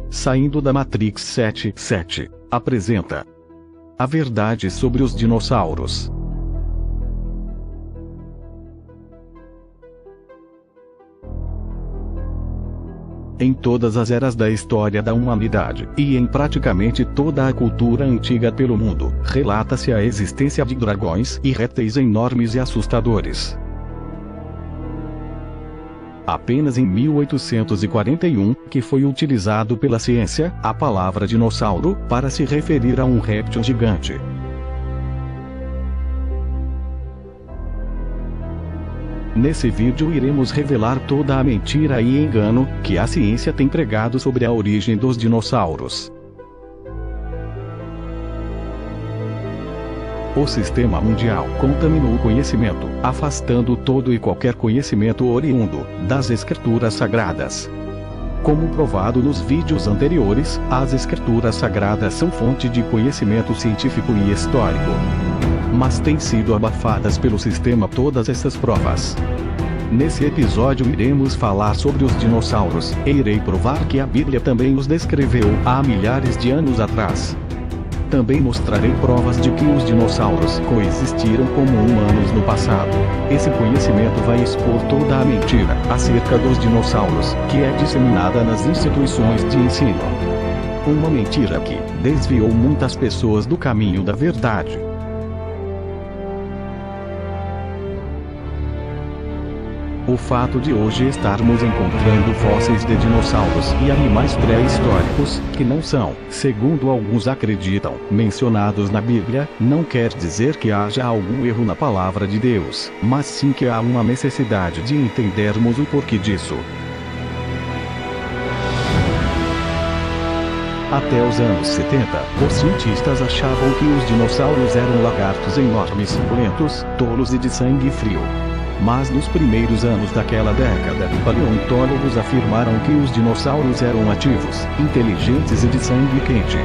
Saindo da Matrix 7.7, apresenta a verdade sobre os dinossauros. Em todas as eras da história da humanidade, e em praticamente toda a cultura antiga pelo mundo, relata-se a existência de dragões e répteis enormes e assustadores. Apenas em 1841, que foi utilizado pela ciência, a palavra dinossauro, para se referir a um réptil gigante. Nesse vídeo iremos revelar toda a mentira e engano que a ciência tem pregado sobre a origem dos dinossauros. O sistema mundial contaminou o conhecimento, afastando todo e qualquer conhecimento oriundo das escrituras sagradas. Como provado nos vídeos anteriores, as escrituras sagradas são fonte de conhecimento científico e histórico. Mas têm sido abafadas pelo sistema todas essas provas. Nesse episódio iremos falar sobre os dinossauros, e irei provar que a Bíblia também os descreveu há milhares de anos atrás. Também mostrarei provas de que os dinossauros coexistiram como humanos no passado. Esse conhecimento vai expor toda a mentira acerca dos dinossauros, que é disseminada nas instituições de ensino. Uma mentira que desviou muitas pessoas do caminho da verdade. O fato de hoje estarmos encontrando fósseis de dinossauros e animais pré-históricos, que não são, segundo alguns acreditam, mencionados na Bíblia, não quer dizer que haja algum erro na palavra de Deus, mas sim que há uma necessidade de entendermos o porquê disso. Até os anos 70, os cientistas achavam que os dinossauros eram lagartos enormes, lentos, tolos e de sangue frio. Mas nos primeiros anos daquela década, paleontólogos afirmaram que os dinossauros eram ativos, inteligentes e de sangue quente.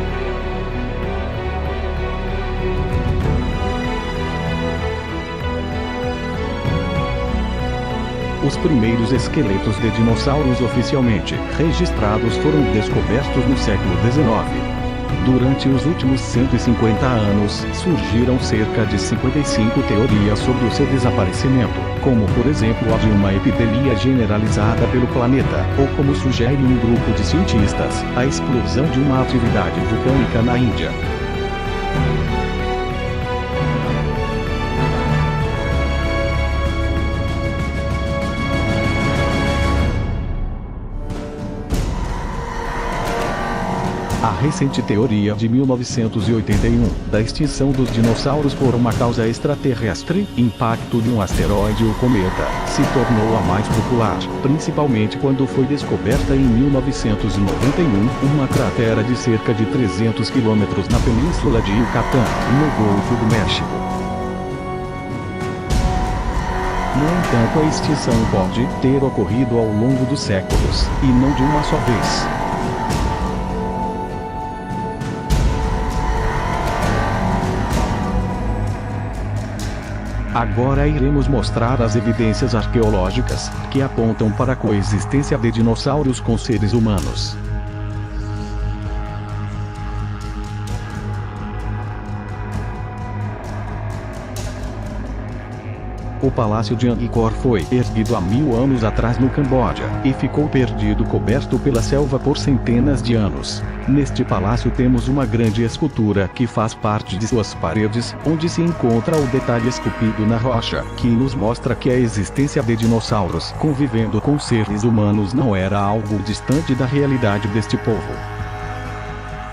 Os primeiros esqueletos de dinossauros oficialmente registrados foram descobertos no século XIX. Durante os últimos 150 anos, surgiram cerca de 55 teorias sobre o seu desaparecimento, como por exemplo a de uma epidemia generalizada pelo planeta, ou como sugere um grupo de cientistas, a explosão de uma atividade vulcânica na Índia. A recente teoria de 1981, da extinção dos dinossauros por uma causa extraterrestre, impacto de um asteroide ou cometa, se tornou a mais popular, principalmente quando foi descoberta em 1991, uma cratera de cerca de 300 quilômetros na península de Yucatán, no Golfo do México. No entanto, a extinção pode ter ocorrido ao longo dos séculos, e não de uma só vez. Agora iremos mostrar as evidências arqueológicas, que apontam para a coexistência de dinossauros com seres humanos. O Palácio de Angkor foi erguido há 1000 anos atrás no Camboja, e ficou perdido coberto pela selva por centenas de anos. Neste palácio temos uma grande escultura que faz parte de suas paredes, onde se encontra o detalhe esculpido na rocha, que nos mostra que a existência de dinossauros convivendo com seres humanos não era algo distante da realidade deste povo.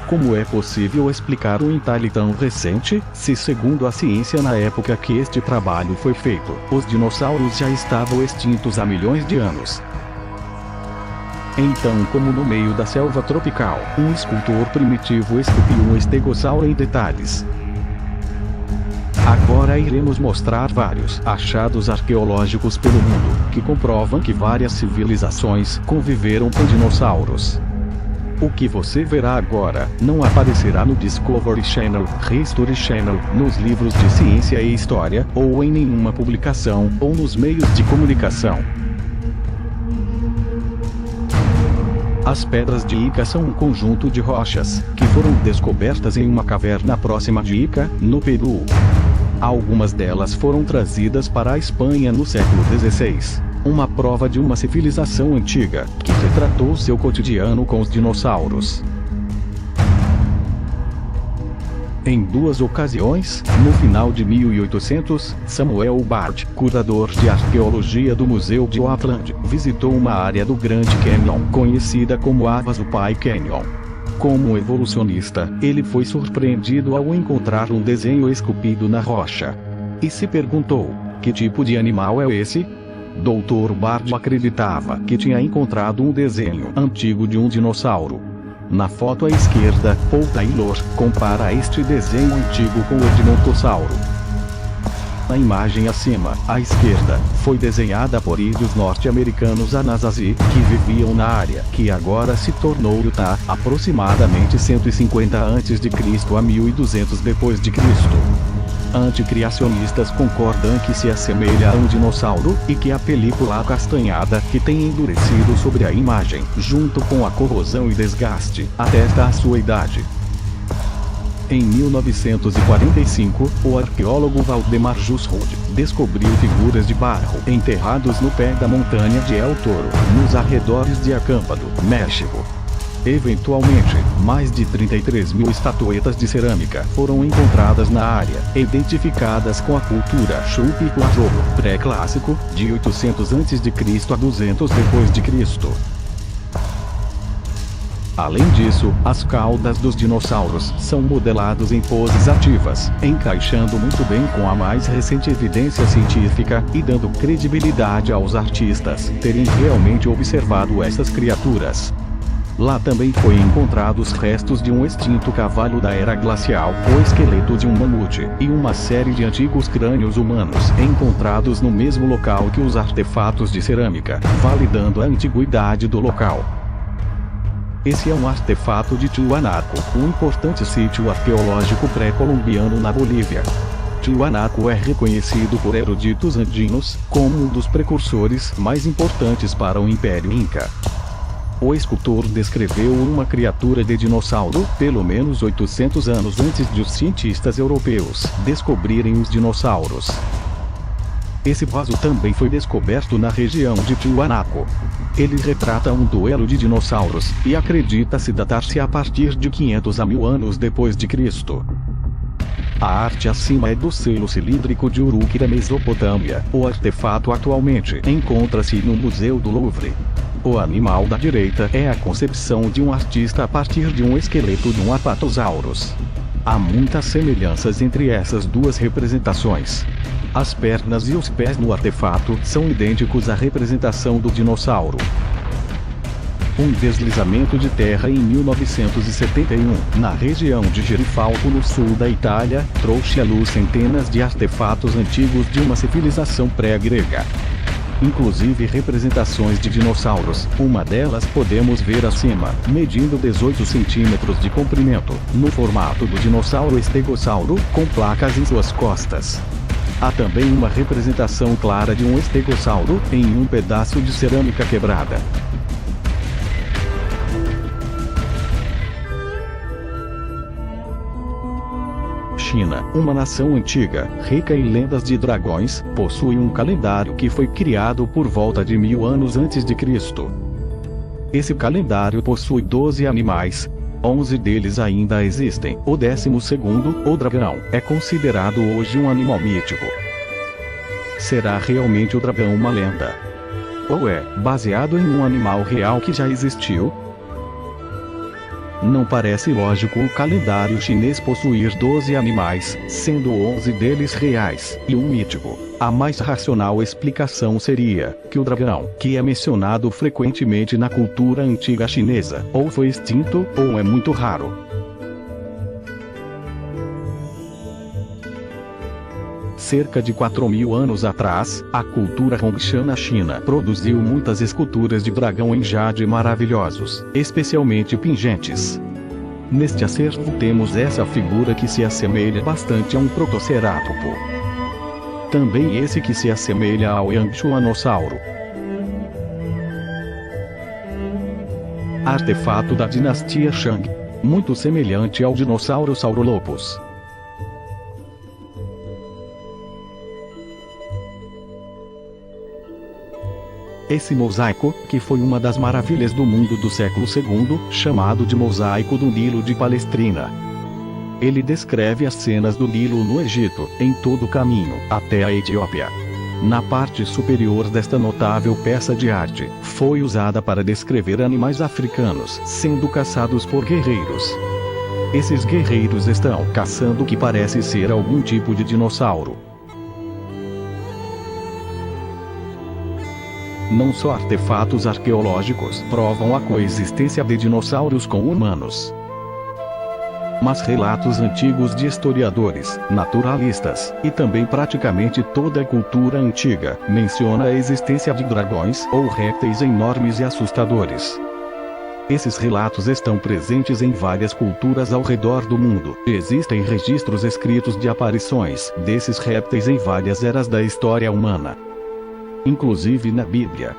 Como é possível explicar um entalhe tão recente, se segundo a ciência na época que este trabalho foi feito, os dinossauros já estavam extintos há milhões de anos? Então, como no meio da selva tropical, um escultor primitivo esculpiu um estegossauro em detalhes? Agora iremos mostrar vários achados arqueológicos pelo mundo, que comprovam que várias civilizações conviveram com dinossauros. O que você verá agora, não aparecerá no Discovery Channel, History Channel, nos livros de ciência e história, ou em nenhuma publicação, ou nos meios de comunicação. As pedras de Ica são um conjunto de rochas, que foram descobertas em uma caverna próxima de Ica, no Peru. Algumas delas foram trazidas para a Espanha no século XVI. Uma prova de uma civilização antiga, que retratou seu cotidiano com os dinossauros. Em duas ocasiões, no final de 1800, Samuel Bard, curador de arqueologia do Museu de Oakland, visitou uma área do Grand Canyon, conhecida como Avazupai Canyon. Como evolucionista, ele foi surpreendido ao encontrar um desenho esculpido na rocha. E se perguntou: que tipo de animal é esse? Dr. Bard acreditava que tinha encontrado um desenho antigo de um dinossauro. Na foto à esquerda, Paul Taylor compara este desenho antigo com o Edmontossauro. Na imagem acima, à esquerda, foi desenhada por índios norte-americanos Anasazi, que viviam na área que agora se tornou Utah, aproximadamente 150 a.C. a 1200 d.C. Anticriacionistas concordam que se assemelha a um dinossauro, e que a película acastanhada que tem endurecido sobre a imagem, junto com a corrosão e desgaste, atesta a sua idade. Em 1945, o arqueólogo Valdemar Jusrud descobriu figuras de barro enterrados no pé da montanha de El Toro, nos arredores de Acámbado, México. Eventualmente, mais de 33 mil estatuetas de cerâmica foram encontradas na área, identificadas com a cultura Chupicuajoro, pré-clássico, de 800 a.C. a 200 d.C. Além disso, as caudas dos dinossauros são modelados em poses ativas, encaixando muito bem com a mais recente evidência científica, e dando credibilidade aos artistas terem realmente observado essas criaturas. Lá também foi encontrados restos de um extinto cavalo da era glacial, o esqueleto de um mamute, e uma série de antigos crânios humanos encontrados no mesmo local que os artefatos de cerâmica, validando a antiguidade do local. Esse é um artefato de Tiwanaku, um importante sítio arqueológico pré-colombiano na Bolívia. Tiwanaku é reconhecido por eruditos andinos como um dos precursores mais importantes para o Império Inca. O escultor descreveu uma criatura de dinossauro, pelo menos 800 anos antes de os cientistas europeus descobrirem os dinossauros. Esse vaso também foi descoberto na região de Tiwanaku. Ele retrata um duelo de dinossauros, e acredita-se datar-se a partir de 500 a 1000 anos depois de Cristo. A arte acima é do selo cilíndrico de Uruk da Mesopotâmia. O artefato atualmente encontra-se no Museu do Louvre. O animal da direita é a concepção de um artista a partir de um esqueleto de um Apatosaurus. Há muitas semelhanças entre essas duas representações. As pernas e os pés no artefato são idênticos à representação do dinossauro. Um deslizamento de terra em 1971, na região de Gerifalco no sul da Itália, trouxe à luz centenas de artefatos antigos de uma civilização pré-grega. Inclusive representações de dinossauros, uma delas podemos ver acima, medindo 18 centímetros de comprimento, no formato do dinossauro estegossauro, com placas em suas costas. Há também uma representação clara de um estegossauro, em um pedaço de cerâmica quebrada. China, uma nação antiga, rica em lendas de dragões, possui um calendário que foi criado por volta de 1000 anos antes de Cristo. Esse calendário possui 12 animais. 11 deles ainda existem. O 12º, o dragão, é considerado hoje um animal mítico. Será realmente o dragão uma lenda? Ou é baseado em um animal real que já existiu? Não parece lógico o calendário chinês possuir 12 animais, sendo 11 deles reais, e um mítico. A mais racional explicação seria que o dragão, que é mencionado frequentemente na cultura antiga chinesa, ou foi extinto, ou é muito raro. Cerca de 4.000 anos atrás, a cultura Hongshan na China produziu muitas esculturas de dragão em jade maravilhosos, especialmente pingentes. Neste acervo temos essa figura que se assemelha bastante a um protocerátopo. Também esse que se assemelha ao Yangchuanossauro. Artefato da dinastia Shang. Muito semelhante ao dinossauro Saurolophus. Esse mosaico, que foi uma das maravilhas do mundo do século II, chamado de Mosaico do Nilo de Palestrina. Ele descreve as cenas do Nilo no Egito, em todo o caminho, até a Etiópia. Na parte superior desta notável peça de arte, foi usada para descrever animais africanos sendo caçados por guerreiros. Esses guerreiros estão caçando o que parece ser algum tipo de dinossauro. Não só artefatos arqueológicos provam a coexistência de dinossauros com humanos, mas relatos antigos de historiadores, naturalistas, e também praticamente toda a cultura antiga, menciona a existência de dragões ou répteis enormes e assustadores. Esses relatos estão presentes em várias culturas ao redor do mundo. Existem registros escritos de aparições desses répteis em várias eras da história humana, inclusive na Bíblia.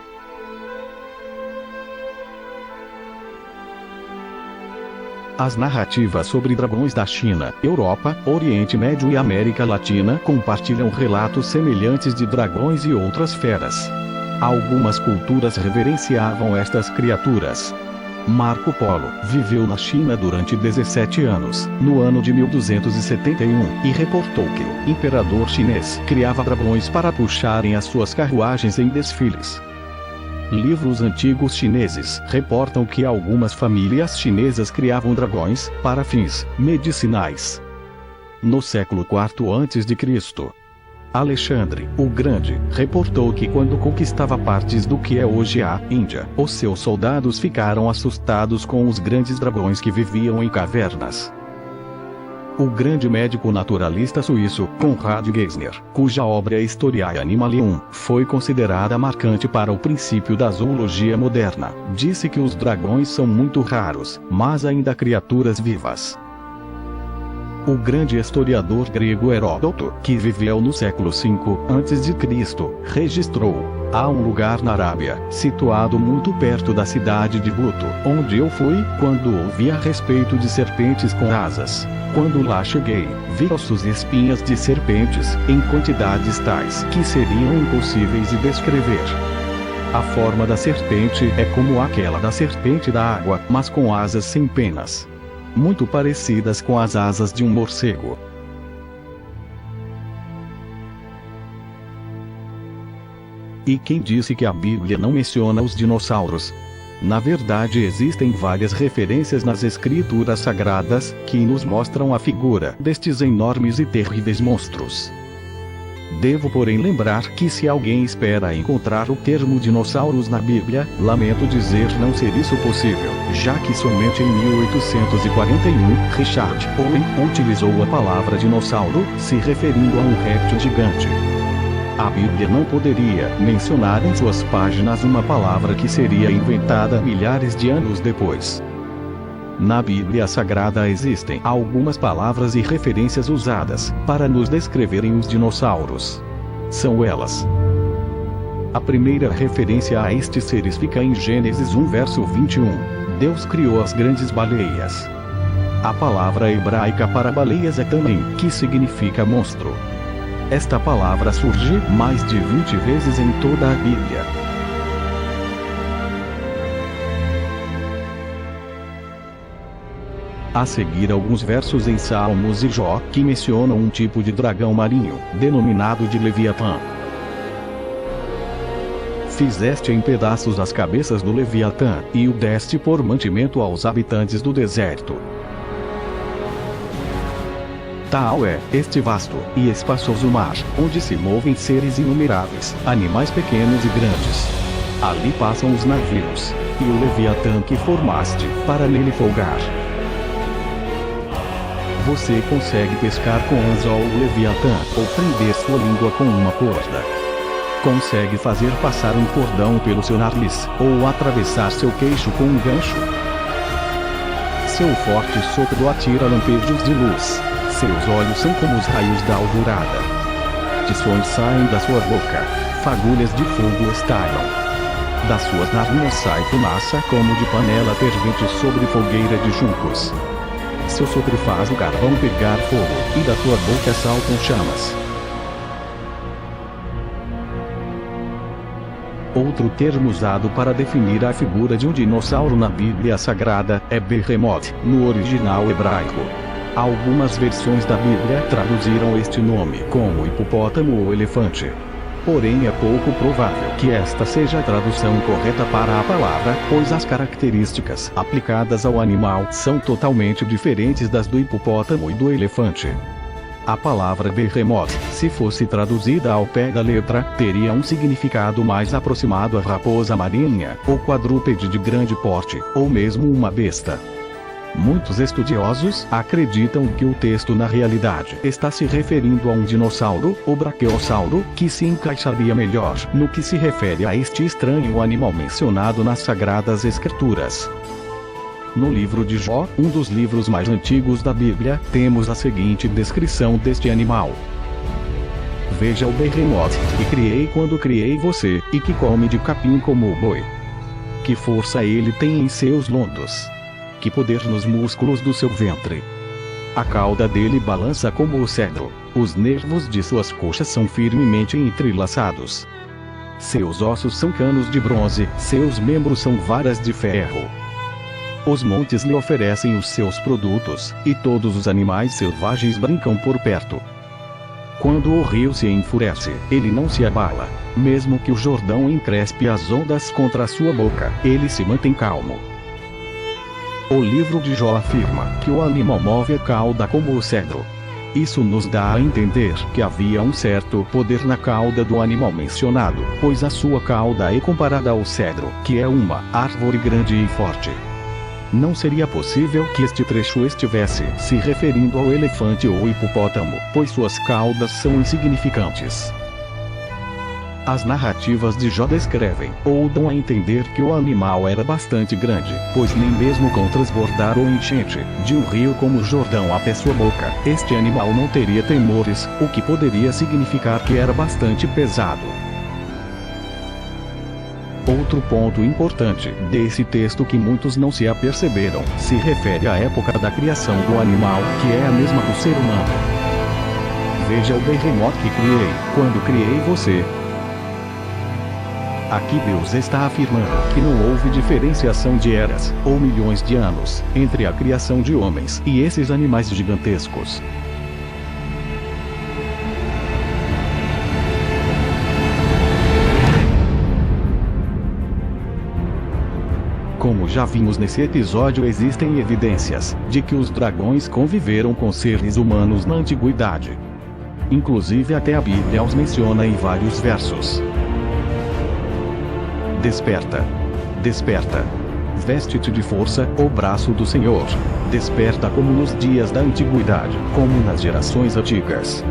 As narrativas sobre dragões da China, Europa, Oriente Médio e América Latina compartilham relatos semelhantes de dragões e outras feras. Algumas culturas reverenciavam estas criaturas. Marco Polo viveu na China durante 17 anos, no ano de 1271, e reportou que o imperador chinês criava dragões para puxarem as suas carruagens em desfiles. Livros antigos chineses reportam que algumas famílias chinesas criavam dragões para fins medicinais. No século IV a.C., Alexandre o Grande reportou que quando conquistava partes do que é hoje a Índia, os seus soldados ficaram assustados com os grandes dragões que viviam em cavernas. O grande médico naturalista suíço Conrad Gessner, cuja obra Historiae Animalium foi considerada marcante para o princípio da zoologia moderna, disse que os dragões são muito raros, mas ainda criaturas vivas. O grande historiador grego Heródoto, que viveu no século V a.C., registrou: há um lugar na Arábia, situado muito perto da cidade de Buto, onde eu fui, quando ouvi a respeito de serpentes com asas. Quando lá cheguei, vi ossos e espinhas de serpentes, em quantidades tais que seriam impossíveis de descrever. A forma da serpente é como aquela da serpente da água, mas com asas sem penas, muito parecidas com as asas de um morcego. E quem disse que a Bíblia não menciona os dinossauros? Na verdade, existem várias referências nas escrituras sagradas que nos mostram a figura destes enormes e terríveis monstros. Devo, porém, lembrar que se alguém espera encontrar o termo dinossauros na Bíblia, lamento dizer não ser isso possível, já que somente em 1841, Richard Owen utilizou a palavra dinossauro, se referindo a um réptil gigante. A Bíblia não poderia mencionar em suas páginas uma palavra que seria inventada milhares de anos depois. Na Bíblia Sagrada existem algumas palavras e referências usadas para nos descreverem os dinossauros. São elas: a primeira referência a estes seres fica em Gênesis 1 verso 21. Deus criou as grandes baleias. A palavra hebraica para baleias é também, que significa monstro. Esta palavra surge mais de 20 vezes em toda a Bíblia. A seguir, alguns versos em Salmos e Jó, que mencionam um tipo de dragão marinho, denominado de Leviatã. Fizeste em pedaços as cabeças do Leviatã, e o deste por mantimento aos habitantes do deserto. Tal é este vasto e espaçoso mar, onde se movem seres inumeráveis, animais pequenos e grandes. Ali passam os navios, e o Leviatã que formaste, para nele folgar. Você consegue pescar com anzol o Leviatã, ou prender sua língua com uma corda. Consegue fazer passar um cordão pelo seu nariz, ou atravessar seu queixo com um gancho. Seu forte sopro atira lampejos de luz. Seus olhos são como os raios da alvorada. Tições saem da sua boca, fagulhas de fogo estalam. Das suas narinas sai fumaça como de panela fervente sobre fogueira de juncos. Seu sopro faz o carvão pegar fogo, e da sua boca saltam chamas. Outro termo usado para definir a figura de um dinossauro na Bíblia Sagrada é Behemoth, no original hebraico. Algumas versões da Bíblia traduziram este nome como hipopótamo ou elefante. Porém é pouco provável que esta seja a tradução correta para a palavra, pois as características aplicadas ao animal são totalmente diferentes das do hipopótamo e do elefante. A palavra Behemoth, se fosse traduzida ao pé da letra, teria um significado mais aproximado à raposa marinha, ou quadrúpede de grande porte, ou mesmo uma besta. Muitos estudiosos acreditam que o texto na realidade está se referindo a um dinossauro, ou braqueossauro, que se encaixaria melhor no que se refere a este estranho animal mencionado nas Sagradas Escrituras. No livro de Jó, um dos livros mais antigos da Bíblia, temos a seguinte descrição deste animal. Veja o Behemoth, que criei quando criei você, e que come de capim como o boi. Que força ele tem em seus lombos! Que poder nos músculos do seu ventre! A cauda dele balança como o cedro, os nervos de suas coxas são firmemente entrelaçados. Seus ossos são canos de bronze, seus membros são varas de ferro. Os montes lhe oferecem os seus produtos, e todos os animais selvagens brincam por perto. Quando o rio se enfurece, ele não se abala. Mesmo que o Jordão encrespe as ondas contra a sua boca, ele se mantém calmo. O livro de Jó afirma que o animal move a cauda como o cedro. Isso nos dá a entender que havia um certo poder na cauda do animal mencionado, pois a sua cauda é comparada ao cedro, que é uma árvore grande e forte. Não seria possível que este trecho estivesse se referindo ao elefante ou hipopótamo, pois suas caudas são insignificantes. As narrativas de Jó descrevem, ou dão a entender que o animal era bastante grande, pois nem mesmo com transbordar ou enchente de um rio como o Jordão até sua boca, este animal não teria temores, o que poderia significar que era bastante pesado. Outro ponto importante desse texto que muitos não se aperceberam, se refere à época da criação do animal, que é a mesma do ser humano. Veja o Behemoth que criei, quando criei você. Aqui Deus está afirmando que não houve diferenciação de eras, ou milhões de anos, entre a criação de homens e esses animais gigantescos. Como já vimos nesse episódio, existem evidências de que os dragões conviveram com seres humanos na antiguidade. Inclusive até a Bíblia os menciona em vários versos. Desperta. Desperta. Veste-te de força, ó braço do Senhor. Desperta como nos dias da antiguidade, como nas gerações antigas.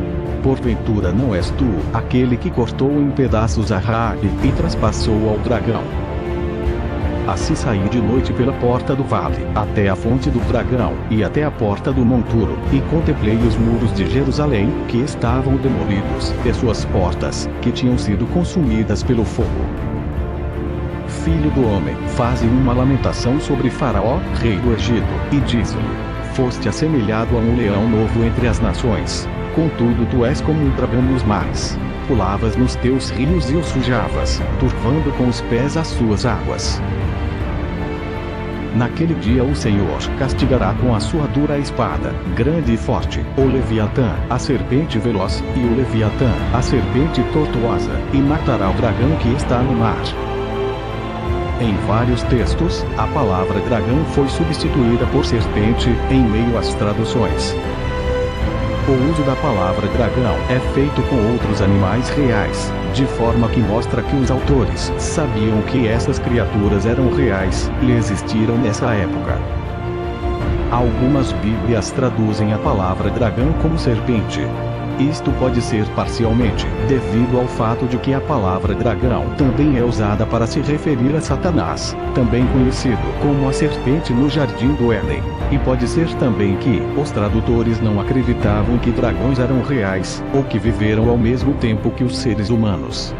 Porventura não és tu, aquele que cortou em pedaços a Raabe, e traspassou ao dragão? Assim saí de noite pela porta do vale, até a fonte do dragão, e até a porta do monturo, e contemplei os muros de Jerusalém, que estavam demolidos, e suas portas, que tinham sido consumidas pelo fogo. Filho do homem, faze uma lamentação sobre Faraó, rei do Egito, e diz-lhe: foste assemelhado a um leão novo entre as nações. Contudo tu és como um dragão nos mares. Pulavas nos teus rios e os sujavas, turvando com os pés as suas águas. Naquele dia o Senhor castigará com a sua dura espada, grande e forte, o Leviatã, a serpente veloz, e o Leviatã, a serpente tortuosa, e matará o dragão que está no mar. Em vários textos, a palavra dragão foi substituída por serpente, em meio às traduções. O uso da palavra dragão é feito com outros animais reais, de forma que mostra que os autores sabiam que essas criaturas eram reais, e existiram nessa época. Algumas Bíblias traduzem a palavra dragão como serpente. Isto pode ser parcialmente devido ao fato de que a palavra dragão também é usada para se referir a Satanás, também conhecido como a serpente no jardim do Éden, e pode ser também que os tradutores não acreditavam que dragões eram reais, ou que viveram ao mesmo tempo que os seres humanos.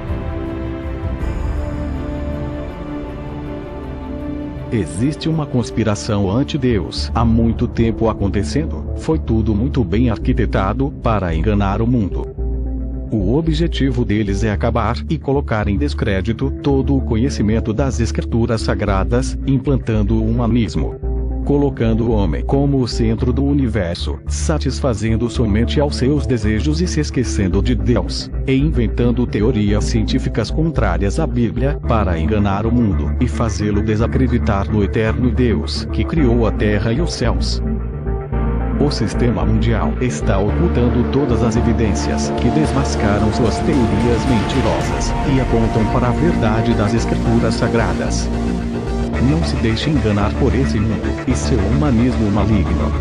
Existe uma conspiração anti-Deus há muito tempo acontecendo. Foi tudo muito bem arquitetado para enganar o mundo. O objetivo deles é acabar e colocar em descrédito todo o conhecimento das Escrituras Sagradas, implantando o humanismo, colocando o homem como o centro do universo, satisfazendo somente aos seus desejos e se esquecendo de Deus, e inventando teorias científicas contrárias à Bíblia, para enganar o mundo e fazê-lo desacreditar no eterno Deus, que criou a terra e os céus. O sistema mundial está ocultando todas as evidências que desmascaram suas teorias mentirosas e apontam para a verdade das Escrituras Sagradas. Não se deixe enganar por esse mundo e seu humanismo maligno.